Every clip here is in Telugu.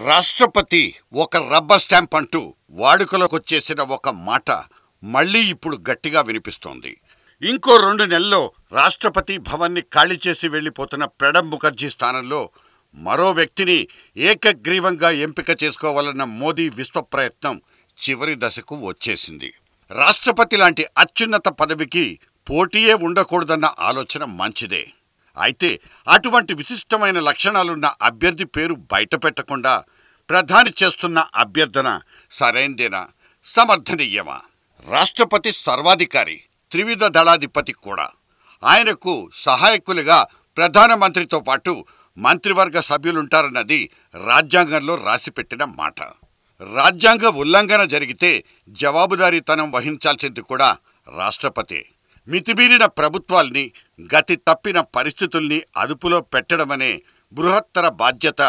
రాష్ట్రపతి ఒక రబ్బర్ స్టాంప్ అంటూ వాడుకలోకొచ్చేసిన ఒక మాట మళ్ళీ ఇప్పుడు గట్టిగా వినిపిస్తోంది. ఇంకో 2 నెలల్లో రాష్ట్రపతి భవన్ని ఖాళీ చేసి వెళ్లిపోతున్న ప్రణబ్ ముఖర్జీ స్థానంలో మరో వ్యక్తిని ఏకగ్రీవంగా ఎంపిక చేసుకోవాలన్న మోదీ విశ్వప్రయత్నం చివరి దశకు వచ్చేసింది. రాష్ట్రపతి లాంటి అత్యున్నత పదవికి పోటీయే ఉండకూడదన్న ఆలోచన మంచిదే. అయితే అటువంటి విశిష్టమైన లక్షణాలున్న అభ్యర్థి పేరు బయటపెట్టకుండా ప్రధాని చేస్తున్న అభ్యర్థన సరైందేనా, సమర్థనీయమా? రాష్ట్రపతి సర్వాధికారి, త్రివిధ దళాధిపతి కూడా. ఆయనకు సహాయకులుగా ప్రధానమంత్రితో పాటు మంత్రివర్గ సభ్యులుంటారన్నది రాజ్యాంగంలో రాసిపెట్టిన మాట. రాజ్యాంగ ఉల్లంఘన జరిగితే జవాబుదారీతనం వహించాల్సింది కూడా రాష్ట్రపతే. మితిమీరిన ప్రభుత్వాల్ని, గతి తప్పిన పరిస్థితుల్ని అదుపులో పెట్టడమనే బృహత్తర బాధ్యత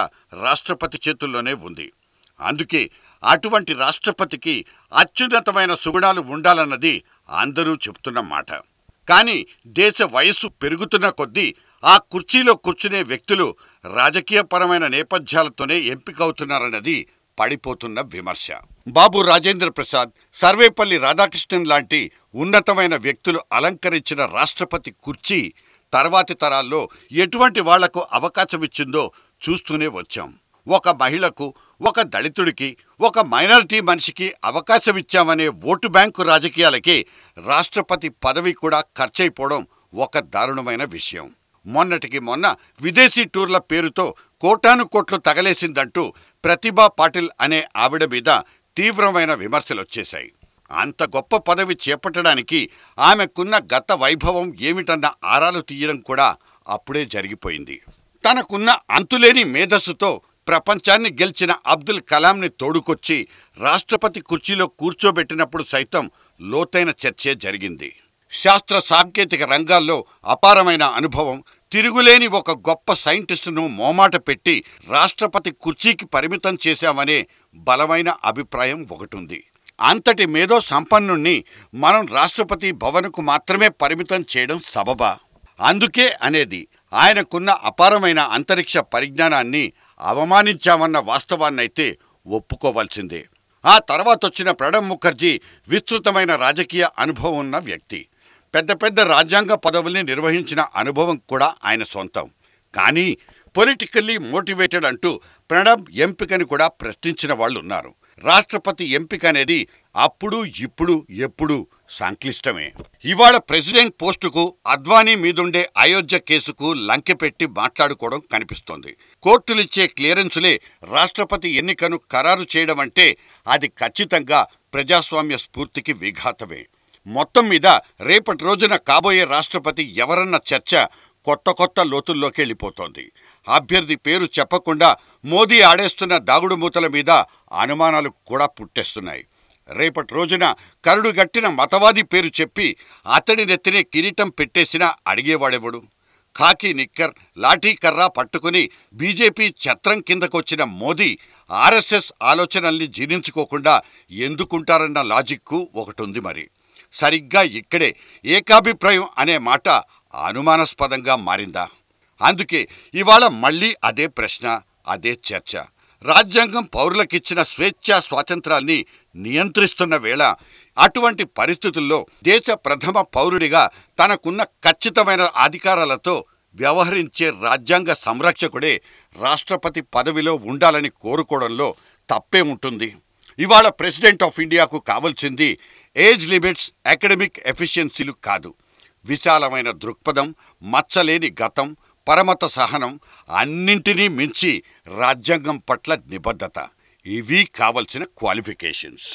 రాష్ట్రపతి చేతుల్లోనే ఉంది. అందుకే అటువంటి రాష్ట్రపతికి అత్యున్నతమైన సుగుణాలు ఉండాలన్నది అందరూ చెబుతున్న మాట. కానీ దేశ వయస్సు పెరుగుతున్న కొద్దీ ఆ కుర్చీలో కూర్చునే వ్యక్తులు రాజకీయపరమైన నేపథ్యాలతోనే ఎంపికవుతున్నారన్నది పడిపోతున్న విమర్శ. బాబు రాజేంద్ర ప్రసాద్, సర్వేపల్లి రాధాకృష్ణన్ లాంటి ఉన్నతమైన వ్యక్తులు అలంకరించిన రాష్ట్రపతి కుర్చీ తర్వాతి తరాల్లో ఎటువంటి వాళ్లకు అవకాశం ఇచ్చిందో చూస్తూనే వచ్చాం. ఒక మహిళకు, ఒక దళితుడికి, ఒక మైనారిటీ మనిషికి అవకాశం ఇచ్చామనే ఓటు బ్యాంకు రాజకీయాలకే రాష్ట్రపతి పదవి కూడా ఖర్చయిపోవడం ఒక దారుణమైన విషయం. మొన్నటికి మొన్న విదేశీ టూర్ల పేరుతో కోటాను కోట్లు తగలేసిందంటూ ప్రతిభా పాటిల్ అనే ఆవిడ మీద తీవ్రమైన విమర్శలొచ్చేశాయి. అంత గొప్ప పదవి చేపట్టడానికి ఆమెకున్న గత వైభవం ఏమిటన్న ఆరాలు తీయడం కూడా అప్పుడే జరిగిపోయింది. తనకున్న అంతులేని మేధస్సుతో ప్రపంచాన్ని గెలిచిన అబ్దుల్ కలాంని తోడుకొచ్చి రాష్ట్రపతి కుర్చీలో కూర్చోబెట్టినప్పుడు సైతం లోతైన చర్చే జరిగింది. శాస్త్ర సాంకేతిక రంగాల్లో అపారమైన అనుభవం, తిరుగులేని ఒక గొప్ప సైంటిస్టును మోమాట పెట్టి రాష్ట్రపతి కుర్చీకి పరిమితం చేశామనే బలమైన అభిప్రాయం ఒకటుంది. అంతటి మేధో సంపన్నుణ్ణి మనం రాష్ట్రపతి భవన్కు మాత్రమే పరిమితం చేయడం సబబా? అందుకే అనేది ఆయనకున్న అపారమైన అంతరిక్ష పరిజ్ఞానాన్ని అవమానించామన్న వాస్తవాన్నైతే ఒప్పుకోవాల్సిందే. ఆ తర్వాతొచ్చిన ప్రణబ్ ముఖర్జీ విస్తృతమైన రాజకీయ అనుభవం ఉన్న వ్యక్తి. పెద్ద పెద్ద రాజ్యాంగ పదవుల్ని నిర్వహించిన అనుభవం కూడా ఆయన సొంతం. కానీ పొలిటికల్లీ మోటివేటెడ్ అంటూ ప్రణబ్ ఎంపికని కూడా ప్రశ్నించిన వాళ్ళున్నారు. రాష్ట్రపతి ఎంపిక అనేది అప్పుడు, ఇప్పుడు, ఎప్పుడు సంక్లిష్టమే. ఇవాళ ప్రెసిడెంట్ పోస్టుకు అద్వానీ మీదుండే అయోధ్య కేసుకు లంకెపెట్టి మాట్లాడుకోవడం కనిపిస్తోంది. కోర్టులిచ్చే క్లియరెన్సులే రాష్ట్రపతి ఎన్నికను ఖరారు చేయడం అంటే అది ఖచ్చితంగా ప్రజాస్వామ్య స్ఫూర్తికి విఘాతమే. మొత్తం మీద రేపటి రోజున కాబోయే రాష్ట్రపతి ఎవరన్న చర్చ కొత్త కొత్త లోతుల్లోకి వెళ్ళిపోతోంది. అభ్యర్థి పేరు చెప్పకుండా మోదీ ఆడేస్తున్న దాగుడుమూతల మీద అనుమానాలు కూడా పుట్టేస్తున్నాయి. రేపటి రోజున కరుడుగట్టిన మతవాది పేరు చెప్పి అతడి నెత్తినే కిరీటం పెట్టేసినా అడిగేవాడెవడు? ఖాకీ నిక్కర్, లాఠీ కర్రా పట్టుకుని బీజేపీ ఛత్రం కిందకొచ్చిన మోదీ ఆర్ఎస్ఎస్ ఆలోచనల్ని జీర్ణించుకోకుండా ఎందుకుంటారన్న లాజిక్కు ఒకటుంది. మరి సరిగ్గా ఇక్కడే ఏకాభిప్రాయం అనే మాట అనుమానాస్పదంగా మారిందా? అందుకే ఇవాళ మళ్లీ అదే ప్రశ్న, అదే చర్చ. రాజ్యాంగం పౌరులకిచ్చిన స్వేచ్ఛా స్వాతంత్రాల్ని నియంత్రిస్తున్న వేళ అటువంటి పరిస్థితుల్లో దేశ ప్రథమ పౌరుడిగా తనకున్న ఖచ్చితమైన అధికారాలతో వ్యవహరించే రాజ్యాంగ సంరక్షకుడే రాష్ట్రపతి పదవిలో ఉండాలని కోరుకోవడంలో తప్పే ఉంటుంది. ఇవాళ ప్రెసిడెంట్ ఆఫ్ ఇండియాకు కావాల్సింది ఏజ్ లిమిట్స్, అకాడమిక్ ఎఫిషియన్సీలు కాదు. విశాలమైన దృక్పథం, మచ్చలేని గతం, పరమత సహనం, అన్నింటినీ మించి రాజ్యాంగం పట్ల నిబద్ధత. ఇవి కావలసిన క్వాలిఫికేషన్స్.